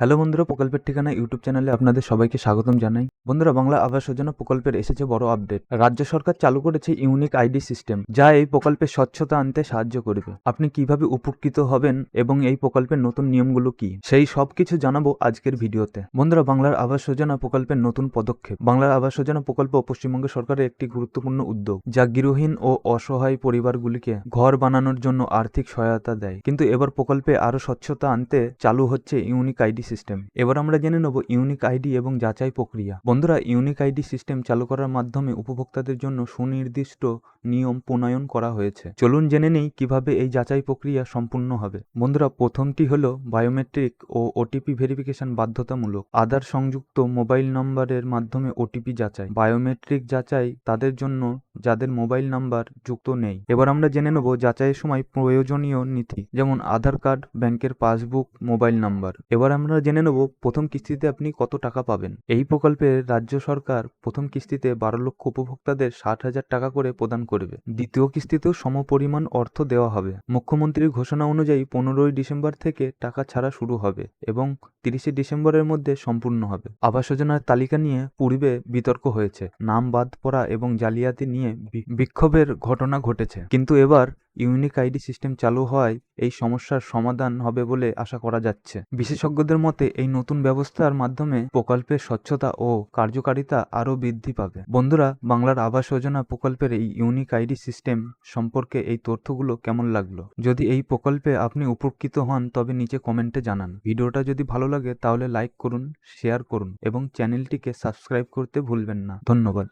Hello বন্ধুরা, প্রকল্পের ঠিকানা ইউটিউব চ্যানেলে আপনাদের সবাইকে স্বাগতম জানাই। বন্ধুরা, বাংলা আবাস যোজনা প্রকল্পের এসেছে বড় আপডেট। রাজ্য সরকার চালু করেছে ইউনিক আইডি সিস্টেম, যা এই প্রকল্পের স্বচ্ছতা আনতে সাহায্য করবে। আপনি কিভাবে উপকৃত হবেন এবং এই প্রকল্পের নতুন নিয়মগুলো কি, সেই সব কিছু জানাবো আজকের ভিডিওতে। বন্ধুরা, বাংলার আবাস যোজনা প্রকল্পের নতুন পদক্ষেপ। বাংলার আবাস যোজনা প্রকল্প পশ্চিমবঙ্গ সরকারের একটি গুরুত্বপূর্ণ উদ্যোগ, যা গৃহহীন ও অসহায় পরিবারগুলিকে ঘর বানানোর জন্য আর্থিক সহায়তা দেয়। কিন্তু এবার প্রকল্পে আরো স্বচ্ছতা আনতে চালু হচ্ছে ইউনিক আইডি সিস্টেম। এবার আমরা জেনে নেব ইউনিক আইডি এবং যাচাই প্রক্রিয়া। বন্ধুরা, ইউনিক আইডি সিস্টেম চালু করার মাধ্যমে উপভোক্তাদের জন্য সুনির্দিষ্ট নিয়ম প্রণয়ন করা হয়েছে। চলুন জেনে নেই কিভাবে এই যাচাই প্রক্রিয়া সম্পূর্ণ হবে। বন্ধুরা, প্রথমটি হলো বায়োমেট্রিক ও ওটিপি ভেরিফিকেশন বাধ্যতামূলক। আধার সংযুক্ত মোবাইল নম্বরের মাধ্যমে ওটিপি যাচাই। বায়োমেট্রিক যাচাই তাদের জন্য যাদের মোবাইল নাম্বার যুক্ত নেই। এবার আমরা জেনে নেব যাচাইয়ের সময় প্রয়োজনীয় নীতি, যেমন আধার কার্ড, ব্যাংকের পাসবুক, মোবাইল নাম্বার। এবার আমরা জেনে নেব প্রথম কিস্তিতে আপনি কত টাকা পাবেন। এই প্রকল্পে রাজ্য সরকার প্রথম কিস্তিতে 12 লক্ষ উপভোক্তাদের 60,000 টাকা করে প্রদান করবে। দ্বিতীয় কিস্তিতেও সমপরিমাণ অর্থ দেওয়া হবে। মুখ্যমন্ত্রীর ঘোষণা অনুযায়ী 15 ডিসেম্বর থেকে টাকা ছাড়া শুরু হবে এবং 30 ডিসেম্বরের মধ্যে সম্পূর্ণ হবে। আবাস যোজনার তালিকা নিয়ে পূর্বে বিতর্ক হয়েছে, নাম বাদ পড়া এবং জালিয়াতি নিয়ে বিক্ষোভের ঘটনা ঘটেছে, কিন্তু এবার ইউনিক আইডি সিস্টেম চালু হওয়ায় এই সমস্যার সমাধান হবে বলে আশা করা যাচ্ছে। বিশেষজ্ঞদের মতে এই নতুন ব্যবস্থার মাধ্যমে প্রকল্পের স্বচ্ছতা ও কার্যকারিতা আরও বৃদ্ধি পাবে। বন্ধুরা, বাংলার আবাস যোজনা প্রকল্পের এই ইউনিক আইডি সিস্টেম সম্পর্কে এই তথ্যগুলো কেমন লাগলো? যদি এই প্রকল্পে আপনি উপকৃত হন তবে নিচে কমেন্টে জানান। ভিডিওটা যদি ভালো লাগে তাহলে লাইক করুন, শেয়ার করুন এবং চ্যানেলটিকে সাবস্ক্রাইব করতে ভুলবেন না। ধন্যবাদ।